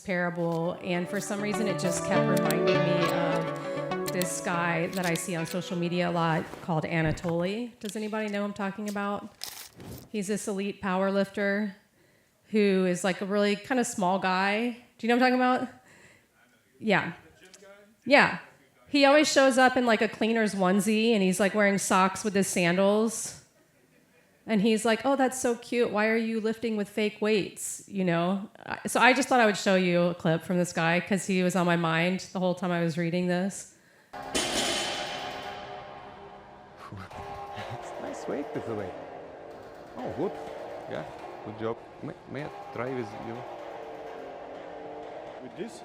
parable, and for some reason it just kept reminding me of this guy that I see on social media a lot called Anatoly. Does anybody know who I'm talking about? He's this elite power lifter who is like a really kind of small guy. Do you know what I'm talking about? Yeah. Yeah. He always shows up in like a cleaner's onesie, and he's like wearing socks with his sandals. And he's like, oh, that's so cute. Why are you lifting with fake weights? You know? So I just thought I would show you a clip from this guy because he was on my mind the whole time I was reading this. It's nice weight, by the way. Oh, good. Yeah, good job. May I try with you? With this?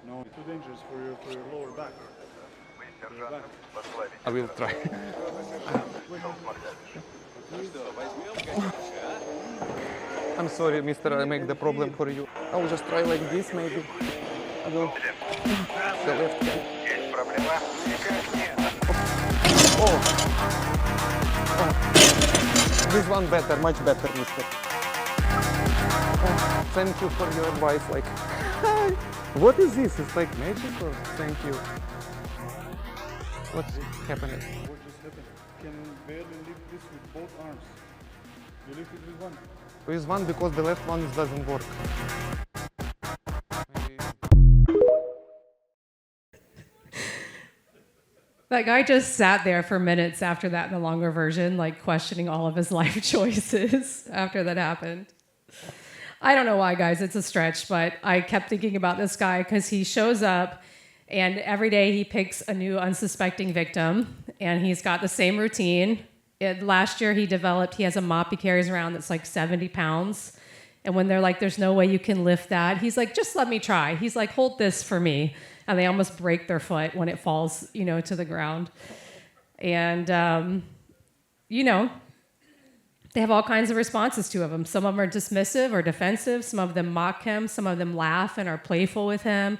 No, it's too dangerous for your lower back. I will try. I'm sorry, mister, I make the problem for you. I will just try like this, maybe. I will. The left hand. Oh. This one better, much better, mister. Oh, thank you for your advice. Like, what is this? It's like magic or thank you? What's happening? What just happened? Can barely lift this with both arms. You lift it with one. With one because the left one doesn't work. That guy just sat there for minutes after that in the longer version, like questioning all of his life choices after that happened. I don't know why, guys, it's a stretch, but I kept thinking about this guy because he shows up and every day he picks a new unsuspecting victim and he's got the same routine. Last year he has a mop he carries around that's like 70 pounds. And when they're like, there's no way you can lift that, he's like, just let me try. He's like, hold this for me. And they almost break their foot when it falls, to the ground. And, they have all kinds of responses to him. Some of them are dismissive or defensive. Some of them mock him. Some of them laugh and are playful with him.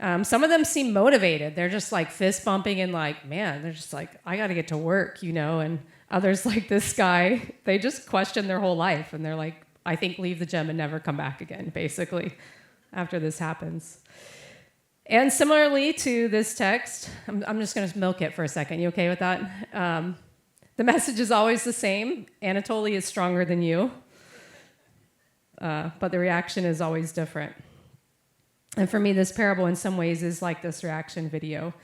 Some of them seem motivated. They're just like fist bumping and like, man, they're just like, I got to get to work, And others like this guy, they just question their whole life. And they're like, I think leave the gym and never come back again, basically, after this happens. And similarly to this text, I'm just going to milk it for a second. You okay with that? The message is always the same. Anatoly is stronger than you. But the reaction is always different. And for me, this parable in some ways is like this reaction video.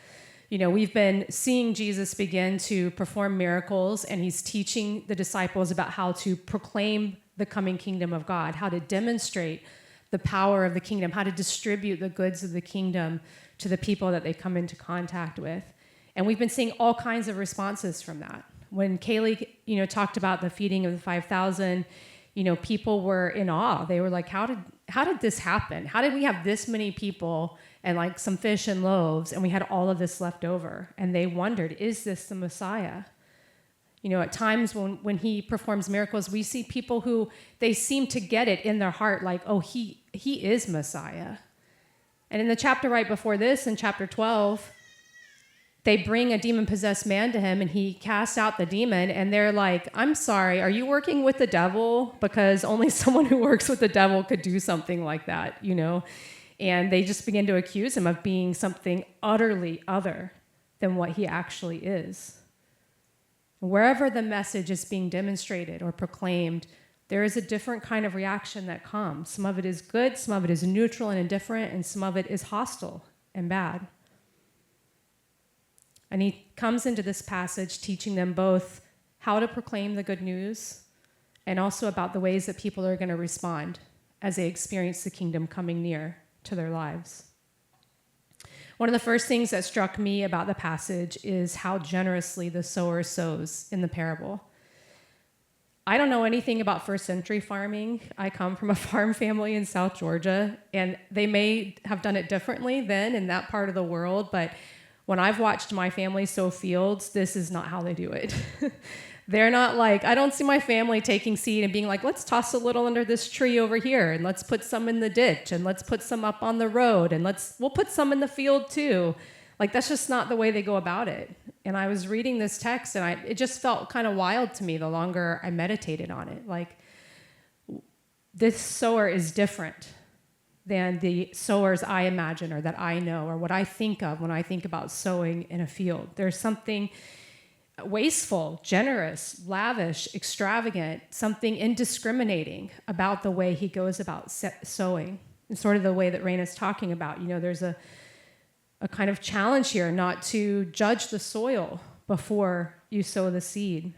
We've been seeing Jesus begin to perform miracles, and he's teaching the disciples about how to proclaim the coming kingdom of God, how to demonstrate the power of the kingdom, how to distribute the goods of the kingdom to the people that they come into contact with. And we've been seeing all kinds of responses from that. When Kaylee, talked about the feeding of the 5,000, people were in awe. They were like, how did this happen? How did we have this many people and like some fish and loaves and we had all of this left over? And they wondered, is this the Messiah? At times when he performs miracles, we see people who they seem to get it in their heart, like, oh, he is Messiah. And in the chapter right before this, in chapter 12, they bring a demon-possessed man to him, and he casts out the demon, and they're like, I'm sorry, are you working with the devil? Because only someone who works with the devil could do something like that, And they just begin to accuse him of being something utterly other than what he actually is. Wherever the message is being demonstrated or proclaimed, there is a different kind of reaction that comes. Some of it is good, some of it is neutral and indifferent, and some of it is hostile and bad. And he comes into this passage teaching them both how to proclaim the good news and also about the ways that people are going to respond as they experience the kingdom coming near to their lives. One of the first things that struck me about the passage is how generously the sower sows in the parable. I don't know anything about first century farming. I come from a farm family in South Georgia, and they may have done it differently then in that part of the world, but when I've watched my family sow fields, this is not how they do it. They're not like, I don't see my family taking seed and being like, let's toss a little under this tree over here, and let's put some in the ditch, and let's put some up on the road, and we'll put some in the field too. Like, that's just not the way they go about it. And I was reading this text, and it just felt kind of wild to me the longer I meditated on it. Like, this sower is different than the sowers I imagine or that I know or what I think of when I think about sowing in a field. There's something wasteful, generous, lavish, extravagant, something indiscriminating about the way he goes about sowing. And sort of the way that Raina's talking about. There's a kind of challenge here not to judge the soil before you sow the seed.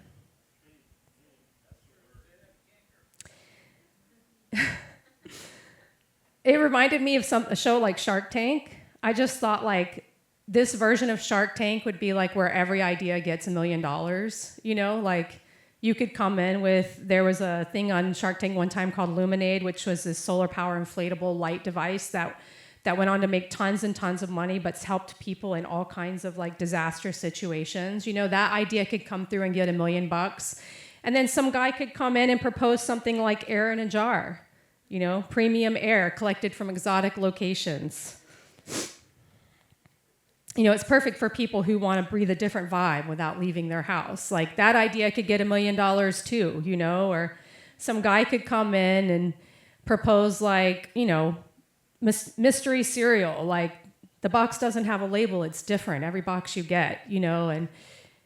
It reminded me of a show like Shark Tank. I just thought like this version of Shark Tank would be like where every idea gets $1 million. Like you could come in with, there was a thing on Shark Tank one time called Luminade, which was this solar power inflatable light device that went on to make tons and tons of money, but helped people in all kinds of like disaster situations. That idea could come through and get $1 million. And then some guy could come in and propose something like air in a jar, premium air collected from exotic locations. It's perfect for people who want to breathe a different vibe without leaving their house. Like that idea could get $1 million too, or some guy could come in and propose like, mystery cereal, like the box doesn't have a label, it's different every box you get, and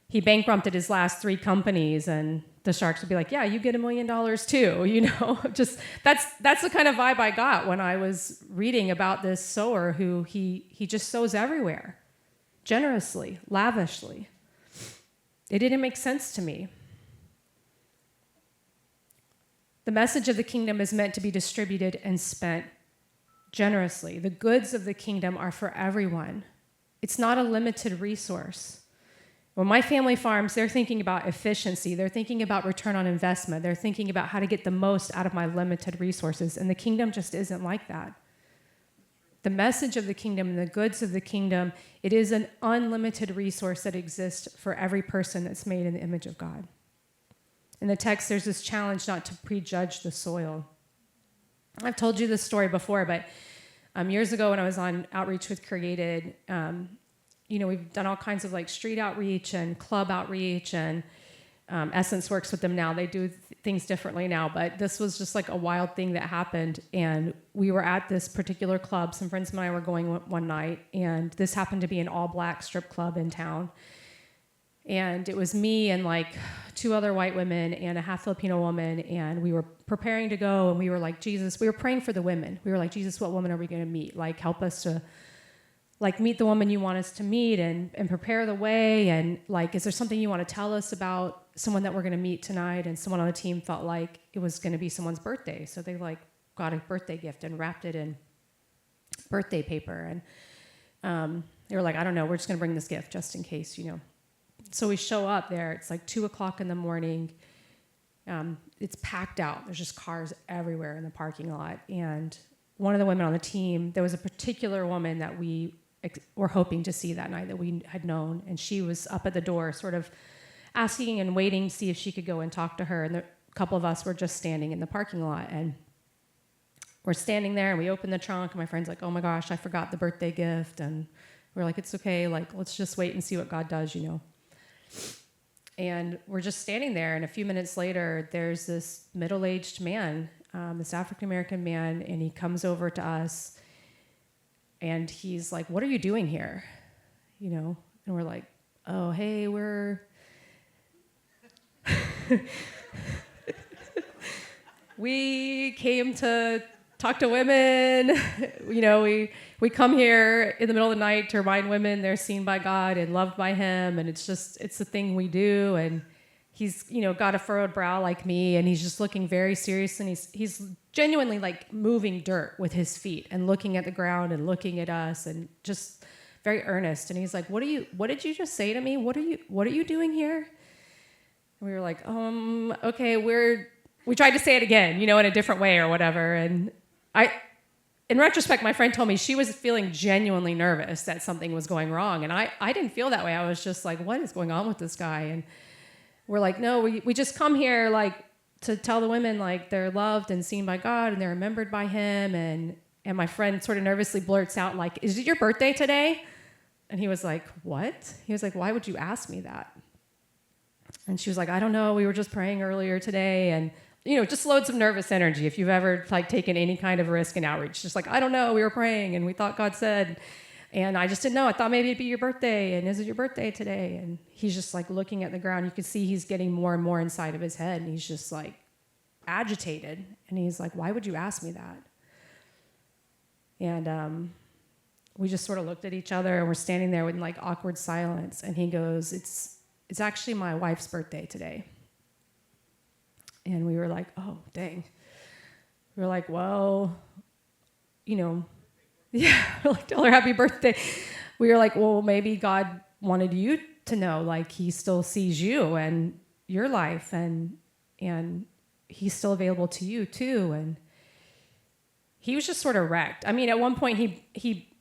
he bankrupted his last 3 companies and the sharks would be like, yeah, you get $1 million too, just that's the kind of vibe I got when I was reading about this sower who he just sows everywhere, generously, lavishly. It didn't make sense to me. The message of the kingdom is meant to be distributed and spent generously. The goods of the kingdom are for everyone. It's not a limited resource. When my family farms, they're thinking about efficiency. They're thinking about return on investment. They're thinking about how to get the most out of my limited resources. And the kingdom just isn't like that. The message of the kingdom and the goods of the kingdom, it is an unlimited resource that exists for every person that's made in the image of God. In the text, there's this challenge not to prejudge the soil. I've told you this story before, but years ago when I was on Outreach with Created, we've done all kinds of like street outreach and club outreach, and Essence works with them now. They do things differently now, but this was just like a wild thing that happened. And we were at this particular club. Some friends of mine were going one night, and this happened to be an all-black strip club in town. And it was me and like 2 other white women and a half Filipino woman, and we were preparing to go, and we were like, Jesus, we were praying for the women. We were like, Jesus, what woman are we going to meet? Like, help us to like meet the woman you want us to meet and prepare the way. And like, is there something you want to tell us about someone that we're going to meet tonight? And someone on the team felt like it was going to be someone's birthday. So they like got a birthday gift and wrapped it in birthday paper. And they were like, I don't know, we're just going to bring this gift just in case, So we show up there. It's like 2:00 in the morning. It's packed out. There's just cars everywhere in the parking lot. And one of the women on the team, there was a particular woman that we were hoping to see that night that we had known. And she was up at the door sort of asking and waiting to see if she could go and talk to her. And a couple of us were just standing in the parking lot. And we're standing there, and we open the trunk. And my friend's like, oh, my gosh, I forgot the birthday gift. And we're like, it's okay. Like, let's just wait and see what God does, And we're just standing there, and a few minutes later, there's this middle-aged man, this African-American man, and he comes over to us, and he's like, what are you doing here? And we're like, oh, hey, we came to talk to women. We come here in the middle of the night to remind women they're seen by God and loved by him, and it's the thing we do. And he's, got a furrowed brow like me, and he's just looking very serious, and he's genuinely like moving dirt with his feet and looking at the ground and looking at us and just very earnest. And he's like, what did you just say to me? What are you doing here? And we were like, okay, we tried to say it again, in a different way or whatever. And in retrospect, my friend told me she was feeling genuinely nervous that something was going wrong. And I didn't feel that way. I was just like, what is going on with this guy? And we're like, no, we just come here like to tell the women like they're loved and seen by God and they're remembered by him. And my friend sort of nervously blurts out like, is it your birthday today? And he was like, what? He was like, why would you ask me that? And she was like, I don't know. We were just praying earlier today. And just loads of nervous energy. If you've ever like taken any kind of risk in outreach, just like, I don't know, we were praying and we thought God said, and I just didn't know. I thought maybe it'd be your birthday, and is it your birthday today? And he's just like looking at the ground. You can see he's getting more and more inside of his head, and he's just like agitated. And he's like, why would you ask me that? And we just sort of looked at each other, and we're standing there with like awkward silence. And he goes, it's actually my wife's birthday today. And we were like, oh, dang. We were like, well, yeah, we're like, tell her happy birthday. We were like, well, maybe God wanted you to know, like, he still sees you and your life, and he's still available to you too. And he was just sort of wrecked. I mean, at one point,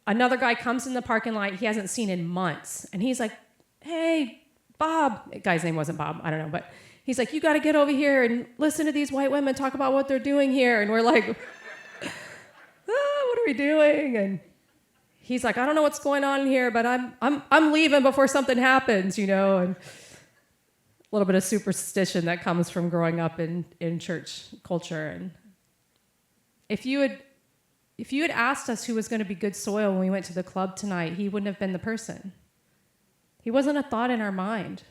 another guy comes in the parking lot he hasn't seen in months, and he's like, hey, Bob. The guy's name wasn't Bob, I don't know, but he's like, you got to get over here and listen to these white women talk about what they're doing here. And we're like, what are we doing? And he's like, I don't know what's going on here, but I'm leaving before something happens, And a little bit of superstition that comes from growing up in church culture. And if you had asked us who was going to be good soil when we went to the club tonight, he wouldn't have been the person. He wasn't a thought in our mind.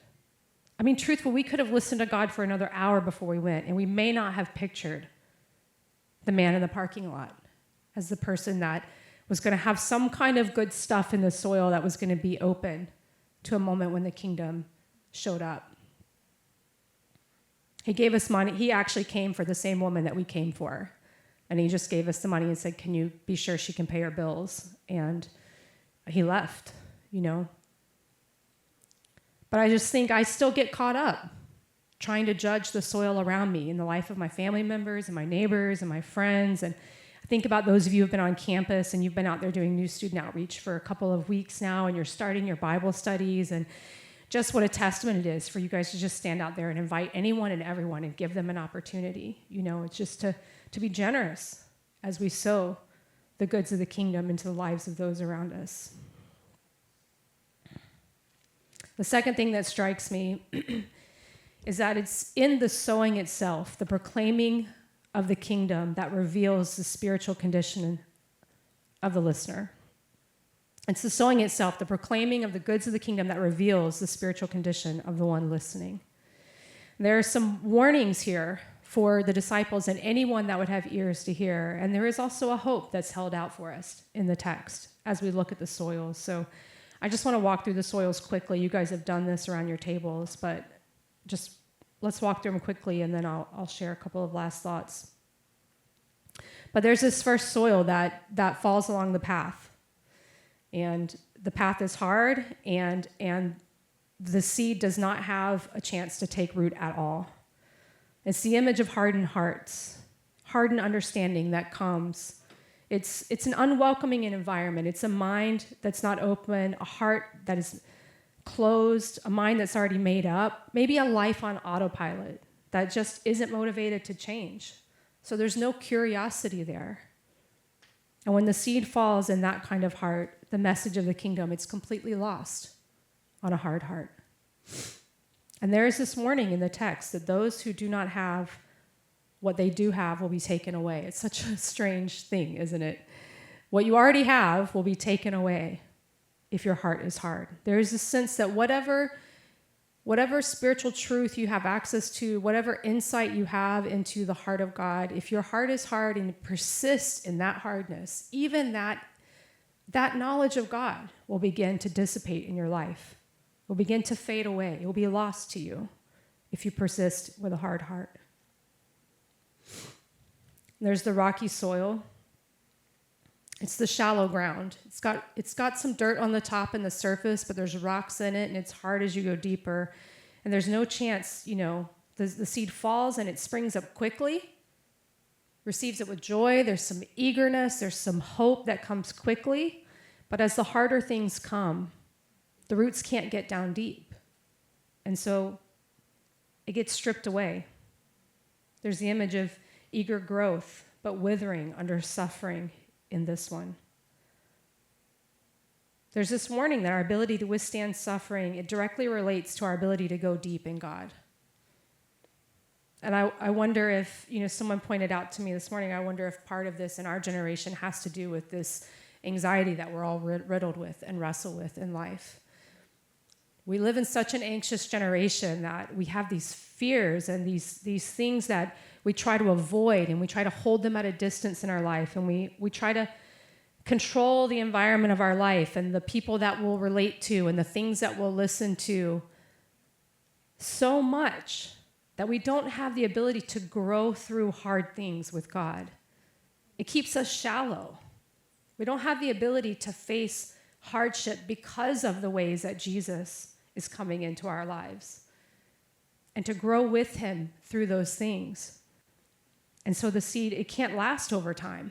I mean, truthful, we could have listened to God for another hour before we went, and we may not have pictured the man in the parking lot as the person that was going to have some kind of good stuff in the soil that was going to be open to a moment when the kingdom showed up. He gave us money. He actually came for the same woman that we came for. And he just gave us the money and said, can you be sure she can pay her bills? And he left, But I just think I still get caught up trying to judge the soil around me in the life of my family members and my neighbors and my friends. And I think about those of you who've been on campus and you've been out there doing new student outreach for a couple of weeks now, and you're starting your Bible studies, and just what a testament it is for you guys to just stand out there and invite anyone and everyone and give them an opportunity. It's just to be generous as we sow the goods of the kingdom into the lives of those around us. The second thing that strikes me is that it's in the sowing itself, the proclaiming of the kingdom, that reveals the spiritual condition of the listener. It's the sowing itself, the proclaiming of the goods of the kingdom, that reveals the spiritual condition of the one listening. There are some warnings here for the disciples and anyone that would have ears to hear, and there is also a hope that's held out for us in the text as we look at the soils. So I just want to walk through the soils quickly. You guys have done this around your tables, but just let's walk through them quickly, and then I'll share a couple of last thoughts. But there's this first soil that falls along the path. And the path is hard, and the seed does not have a chance to take root at all. It's the image of hardened hearts, hardened understanding that comes. It's an unwelcoming environment. It's a mind that's not open, a heart that is closed, a mind that's already made up, maybe a life on autopilot that just isn't motivated to change. So there's no curiosity there. And when the seed falls in that kind of heart, the message of the kingdom, it's completely lost on a hard heart. And there is this warning in the text that those who do not have what they do have will be taken away. It's such a strange thing, isn't it? What you already have will be taken away if your heart is hard. There is a sense that whatever spiritual truth you have access to, whatever insight you have into the heart of God, if your heart is hard and persists in that hardness, even that knowledge of God will begin to dissipate in your life, will begin to fade away. It will be lost to you if you persist with a hard heart. There's the rocky soil. It's the shallow ground. It's got some dirt on the top and the surface, but there's rocks in it, and it's hard as you go deeper. And there's no chance, the seed falls and it springs up quickly, receives it with joy. There's some eagerness. There's some hope that comes quickly. But as the harder things come, the roots can't get down deep. And so it gets stripped away. There's the image of eager growth, but withering under suffering in this one. There's this warning that our ability to withstand suffering, it directly relates to our ability to go deep in God. And I wonder if, someone pointed out to me this morning, I wonder if part of this in our generation has to do with this anxiety that we're all riddled with and wrestle with in life. We live in such an anxious generation that we have these fears and these things that we try to avoid, and we try to hold them at a distance in our life, and we try to control the environment of our life and the people that we'll relate to and the things that we'll listen to so much that we don't have the ability to grow through hard things with God. It keeps us shallow. We don't have the ability to face hardship because of the ways that Jesus is coming into our lives and to grow with him through those things. And so the seed, it can't last over time,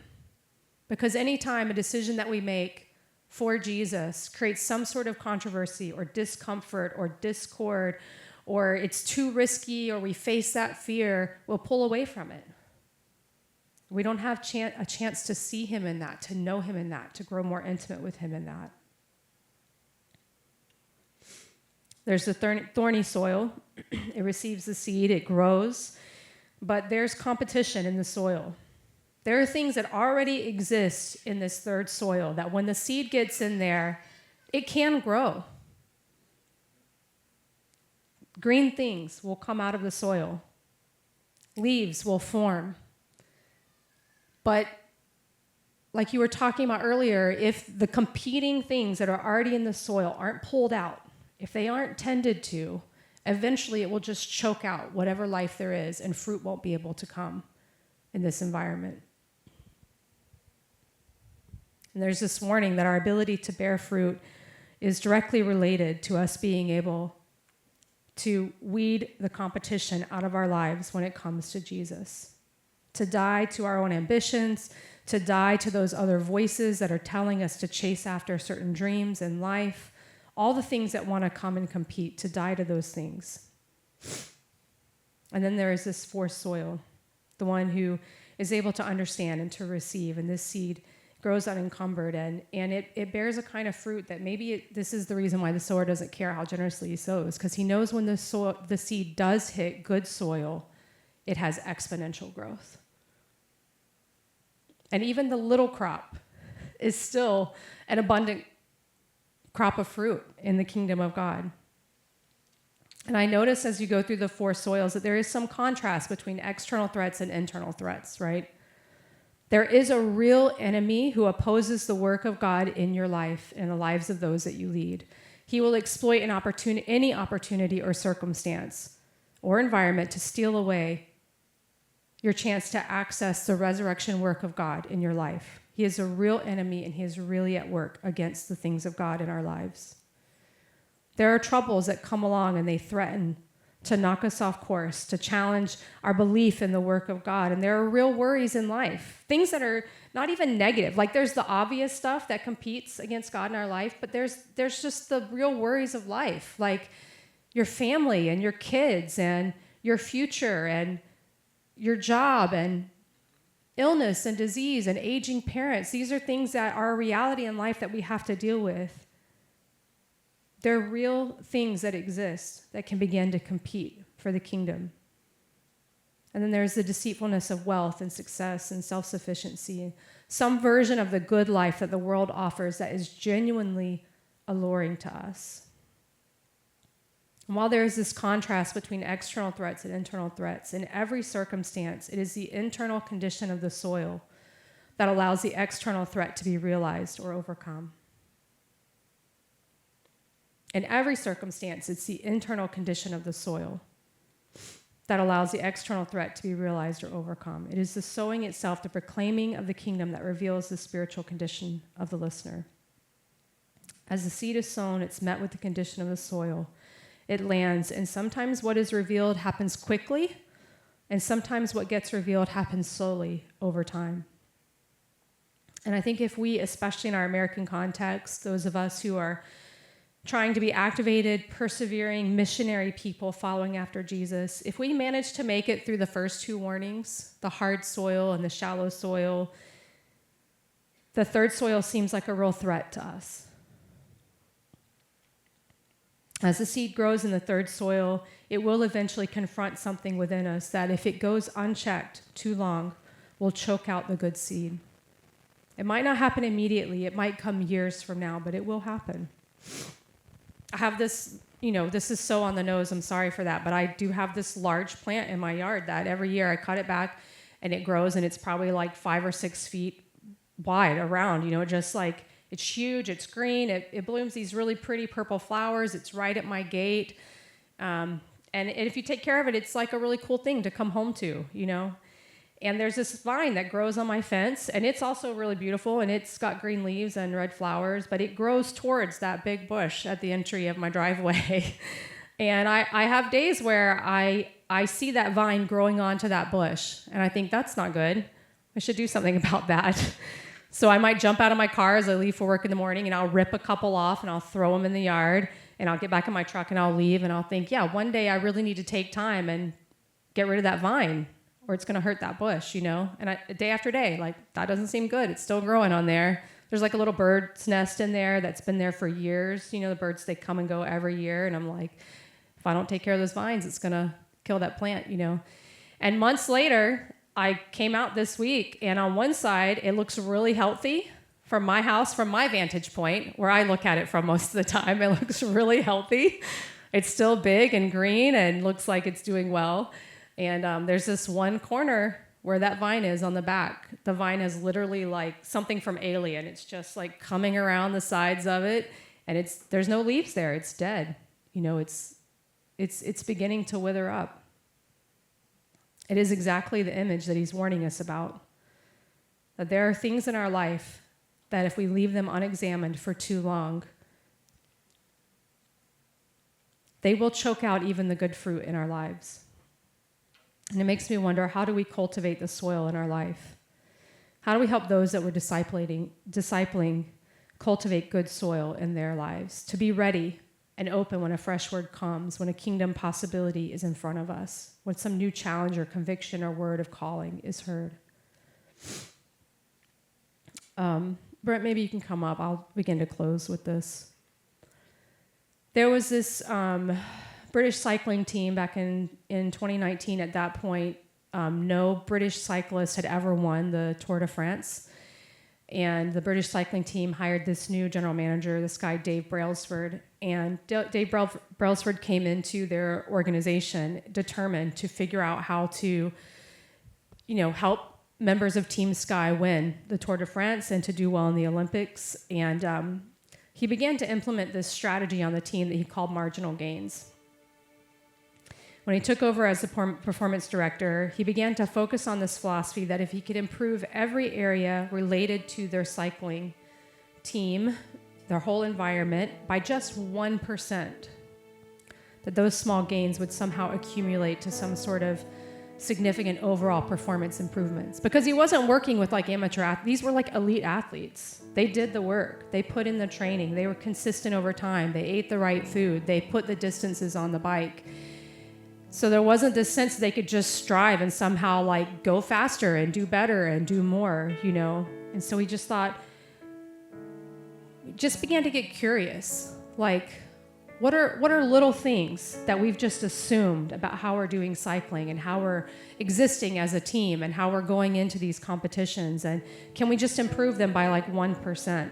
because anytime a decision that we make for Jesus creates some sort of controversy or discomfort or discord, or it's too risky, or we face that fear, we'll pull away from it. We don't have a chance to see him in that, to know him in that, to grow more intimate with him in that. There's the thorny soil. It receives the seed, it grows, but there's competition in the soil. There are things that already exist in this third soil that when the seed gets in there, it can grow. Green things will come out of the soil. Leaves will form. But like you were talking about earlier, if the competing things that are already in the soil aren't pulled out, if they aren't tended to, eventually it will just choke out whatever life there is, and fruit won't be able to come in this environment. And there's this warning that our ability to bear fruit is directly related to us being able to weed the competition out of our lives when it comes to Jesus. To die to our own ambitions, to die to those other voices that are telling us to chase after certain dreams in life, all the things that want to come and compete, to die to those things. And then there is this fourth soil, the one who is able to understand and to receive, and this seed grows unencumbered, and it bears a kind of fruit that maybe this is the reason why the sower doesn't care how generously he sows, because he knows when the seed does hit good soil, it has exponential growth. And even the little crop is still an abundant crop of fruit in the kingdom of God. And I notice as you go through the four soils that there is some contrast between external threats and internal threats, right? There is a real enemy who opposes the work of God in your life and the lives of those that you lead. He will exploit any opportunity or circumstance or environment to steal away your chance to access the resurrection work of God in your life. He is a real enemy, and he is really at work against the things of God in our lives. There are troubles that come along, and they threaten to knock us off course, to challenge our belief in the work of God. And there are real worries in life, things that are not even negative. Like there's the obvious stuff that competes against God in our life, but there's just the real worries of life, like your family and your kids and your future and your job and illness and disease and aging parents. These are things that are a reality in life that we have to deal with. They're real things that exist that can begin to compete for the kingdom. And then there's the deceitfulness of wealth and success and self-sufficiency, some version of the good life that the world offers that is genuinely alluring to us. And while there is this contrast between external threats and internal threats, in every circumstance, it is the internal condition of the soil that allows the external threat to be realized or overcome. In every circumstance, it's the internal condition of the soil that allows the external threat to be realized or overcome. It is the sowing itself, the proclaiming of the kingdom, that reveals the spiritual condition of the listener. As the seed is sown, it's met with the condition of the soil. It lands, and sometimes what is revealed happens quickly, and sometimes what gets revealed happens slowly over time. And I think if we, especially in our American context, those of us who are trying to be activated, persevering, missionary people following after Jesus, if we manage to make it through the first two warnings, the hard soil and the shallow soil, the third soil seems like a real threat to us. As the seed grows in the third soil, it will eventually confront something within us that, if it goes unchecked too long, will choke out the good seed. It might not happen immediately. It might come years from now, but it will happen. I have this, this is so on the nose. I'm sorry for that. But I do have this large plant in my yard that every year I cut it back and it grows, and it's probably like 5 or 6 feet wide around, just like, it's huge, it's green, it blooms these really pretty purple flowers. It's right at my gate. And if you take care of it, it's like a really cool thing to come home to, And there's this vine that grows on my fence, and it's also really beautiful, and it's got green leaves and red flowers, but it grows towards that big bush at the entry of my driveway. And I have days where I see that vine growing onto that bush, and I think, that's not good. I should do something about that. So I might jump out of my car as I leave for work in the morning, and I'll rip a couple off, and I'll throw them in the yard, and I'll get back in my truck, and I'll leave, and I'll think, one day I really need to take time and get rid of that vine, or it's going to hurt that bush, And day after day, like, that doesn't seem good. It's still growing on there. There's like a little bird's nest in there that's been there for years. The birds, they come and go every year, and I'm like, if I don't take care of those vines, it's going to kill that plant, And months later, I came out this week, and on one side, it looks really healthy from my house, from my vantage point, where I look at it from most of the time. It looks really healthy. It's still big and green and looks like it's doing well. And there's this one corner where that vine is on the back. The vine is literally like something from Alien. It's just coming around the sides of it, and there's no leaves there. It's dead. It's beginning to wither up. It is exactly the image that he's warning us about. That there are things in our life that, if we leave them unexamined for too long, they will choke out even the good fruit in our lives. And it makes me wonder, how do we cultivate the soil in our life? How do we help those that we're discipling cultivate good soil in their lives, to be ready and open when a fresh word comes, when a kingdom possibility is in front of us, when some new challenge or conviction or word of calling is heard? Brent, maybe you can come up. I'll begin to close with this. There was this British cycling team back in 2019. At that point, no British cyclist had ever won the Tour de France. And the British cycling team hired this new general manager, this guy, Dave Brailsford. And Dave Brailsford came into their organization determined to figure out how to, help members of Team Sky win the Tour de France and to do well in the Olympics. And he began to implement this strategy on the team that he called marginal gains. When he took over as the performance director, he began to focus on this philosophy that if he could improve every area related to their cycling team, their whole environment, by just 1%, that those small gains would somehow accumulate to some sort of significant overall performance improvements. Because he wasn't working with amateur athletes. These were elite athletes. They did the work. They put in the training. They were consistent over time. They ate the right food. They put the distances on the bike. So there wasn't this sense they could just strive and somehow go faster and do better and do more, And so he just began to get curious. What are little things that we've just assumed about how we're doing cycling and how we're existing as a team and how we're going into these competitions? And can we just improve them by 1%?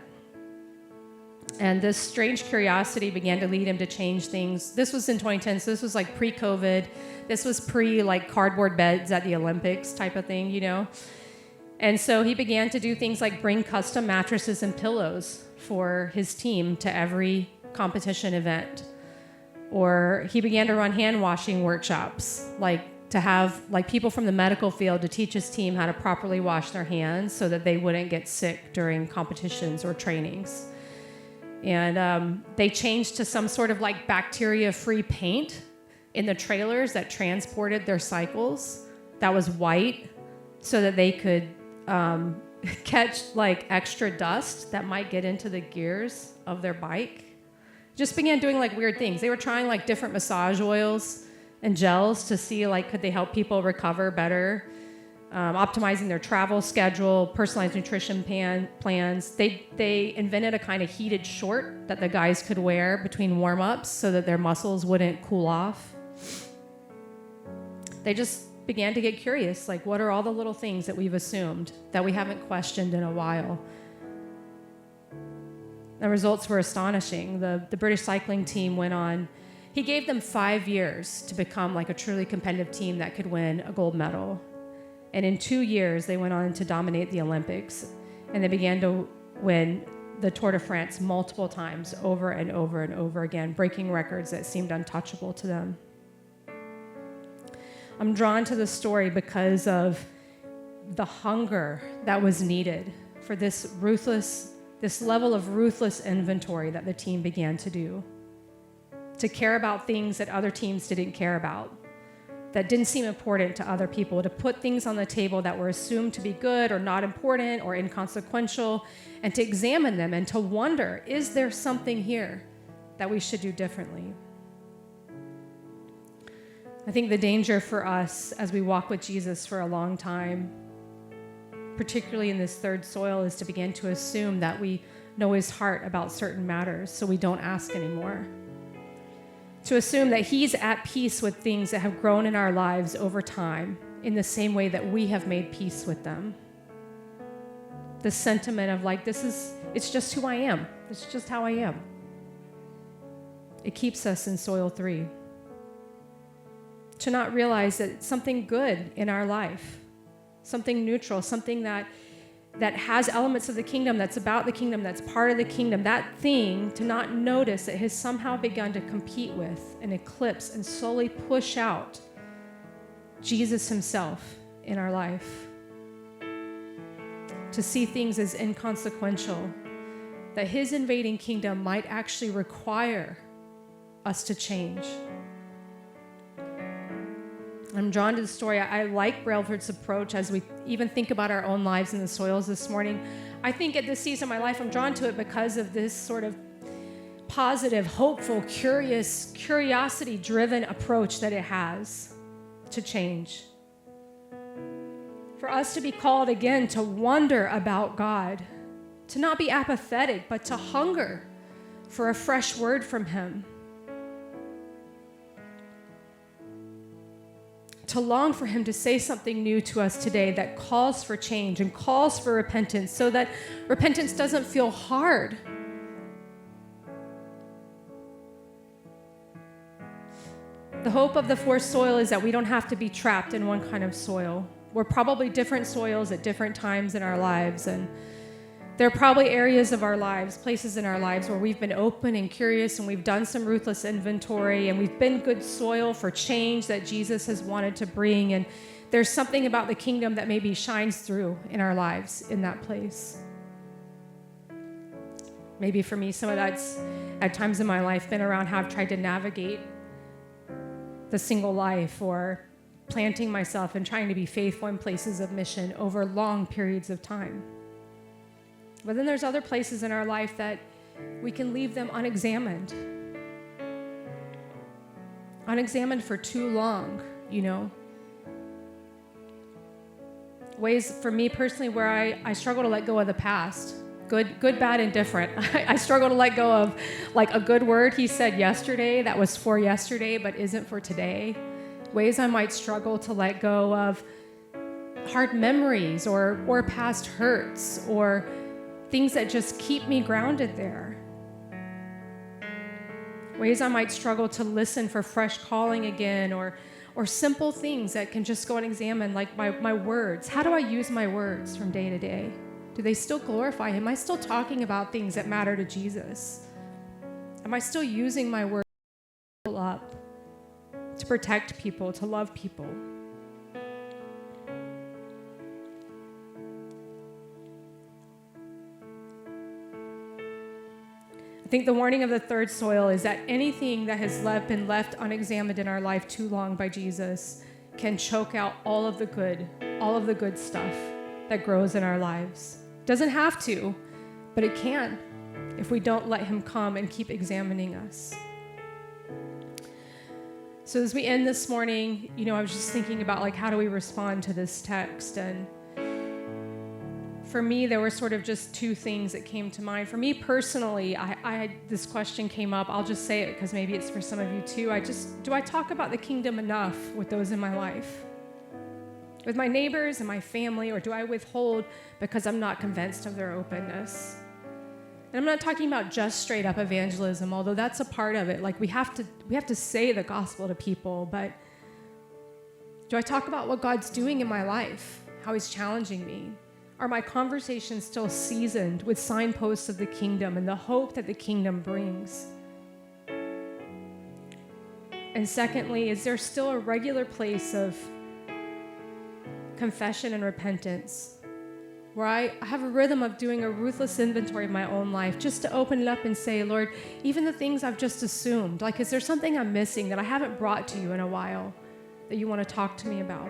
And this strange curiosity began to lead him to change things. This was in 2010, so this was pre-COVID. This was cardboard beds at the Olympics type of thing, And so he began to do things like bring custom mattresses and pillows for his team to every competition event. Or he began to run hand washing workshops, to have people from the medical field to teach his team how to properly wash their hands so that they wouldn't get sick during competitions or trainings. And they changed to some sort of bacteria-free paint in the trailers that transported their cycles that was white so that they could catch extra dust that might get into the gears of their bike. Just began doing weird things. They were trying different massage oils and gels to see could they help people recover better. optimizing their travel schedule, personalized nutrition plans. They invented a kind of heated short that the guys could wear between warm-ups so that their muscles wouldn't cool off. They just began to get curious, like, what are all the little things that we've assumed that we haven't questioned in a while? The results were astonishing. The British cycling team went on. He gave them 5 years to become like a truly competitive team that could win a gold medal. And in 2 years, they went on to dominate the Olympics. And they began to win the Tour de France multiple times, over and over and over again, breaking records that seemed untouchable to them. I'm drawn to the story because of the hunger that was needed for this level of ruthless inventory that the team began to do, to care about things that other teams didn't care about, that didn't seem important to other people, to put things on the table that were assumed to be good or not important or inconsequential, and to examine them and to wonder, is there something here that we should do differently? I think the danger for us as we walk with Jesus for a long time, particularly in this third soil, is to begin to assume that we know his heart about certain matters, so we don't ask anymore. To assume that he's at peace with things that have grown in our lives over time in the same way that we have made peace with them. The sentiment of like, it's just who I am. It's just how I am. It keeps us in soil 3. To not realize that it's something good in our life, something neutral, something that has elements of the kingdom, that's about the kingdom, that's part of the kingdom, that thing, to not notice that has somehow begun to compete with and eclipse and slowly push out Jesus himself in our life. To see things as inconsequential, that his invading kingdom might actually require us to change. I'm drawn to the story. I like Brailford's approach as we even think about our own lives in the soils this morning. I think at this season of my life, I'm drawn to it because of this sort of positive, hopeful, curiosity-driven approach that it has to change. For us to be called again to wonder about God, to not be apathetic, but to hunger for a fresh word from him. To long for him to say something new to us today that calls for change and calls for repentance, so that repentance doesn't feel hard. The hope of the fourth soil is that we don't have to be trapped in one kind of soil. We're probably different soils at different times in our lives, and there are probably areas of our lives, places in our lives where we've been open and curious, and we've done some ruthless inventory, and we've been good soil for change that Jesus has wanted to bring. And there's something about the kingdom that maybe shines through in our lives in that place. Maybe for me, some of that's at times in my life been around how I've tried to navigate the single life, or planting myself and trying to be faithful in places of mission over long periods of time. But then there's other places in our life that we can leave them unexamined. Unexamined for too long, you know. Ways for me personally where I struggle to let go of the past. Good, bad, and different. I struggle to let go of like a good word he said yesterday that was for yesterday but isn't for today. Ways I might struggle to let go of hard memories or past hurts or things that just keep me grounded there. Ways I might struggle to listen for fresh calling again, or simple things that can just go and examine, like my words. How do I use my words from day to day? Do they still glorify him? Am I still talking about things that matter to Jesus? Am I still using my words to build up, to protect people, to love people? I think the warning of the third soil is that anything that has been left unexamined in our life too long by Jesus can choke out all of the good stuff that grows in our lives. Doesn't have to, but it can if we don't let him come and keep examining us. So as we end this morning, I was just thinking about like, how do we respond to this text? And for me, there were sort of just two things that came to mind. For me personally, this question came up. I'll just say it because maybe it's for some of you too. Do I talk about the kingdom enough with those in my life? With my neighbors and my family, or do I withhold because I'm not convinced of their openness? And I'm not talking about just straight up evangelism, although that's a part of it. Like we have to say the gospel to people, but do I talk about what God's doing in my life, how he's challenging me? Are my conversations still seasoned with signposts of the kingdom and the hope that the kingdom brings? And secondly, is there still a regular place of confession and repentance where I have a rhythm of doing a ruthless inventory of my own life, just to open it up and say, Lord, even the things I've just assumed, like, is there something I'm missing that I haven't brought to you in a while that you want to talk to me about?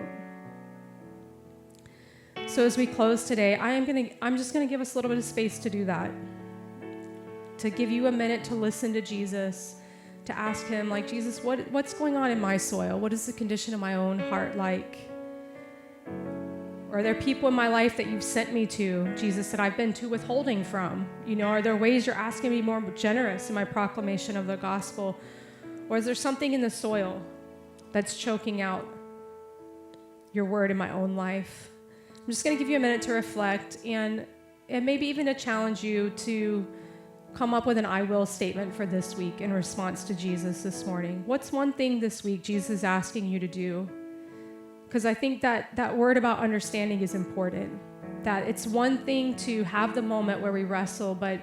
So as we close today, I'm just going to give us a little bit of space to do that, to give you a minute to listen to Jesus, to ask him, like, Jesus, what's going on in my soil? What is the condition of my own heart like? Are there people in my life that you've sent me to, Jesus, that I've been too withholding from? Are there ways you're asking me to be more generous in my proclamation of the gospel? Or is there something in the soil that's choking out your word in my own life? I'm just going to give you a minute to reflect and maybe even to challenge you to come up with an I will statement for this week in response to Jesus this morning. What's one thing this week Jesus is asking you to do? Because I think that word about understanding is important. That it's one thing to have the moment where we wrestle, but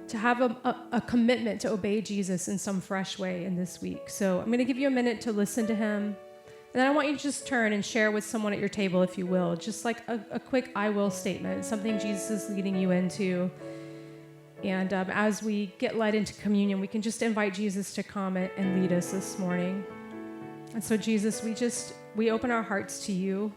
to have a commitment to obey Jesus in some fresh way in this week. So I'm going to give you a minute to listen to him. And then I want you to just turn and share with someone at your table, if you will, just like a quick I will statement, something Jesus is leading you into. And as we get led into communion, we can just invite Jesus to come and lead us this morning. And so Jesus, we open our hearts to you.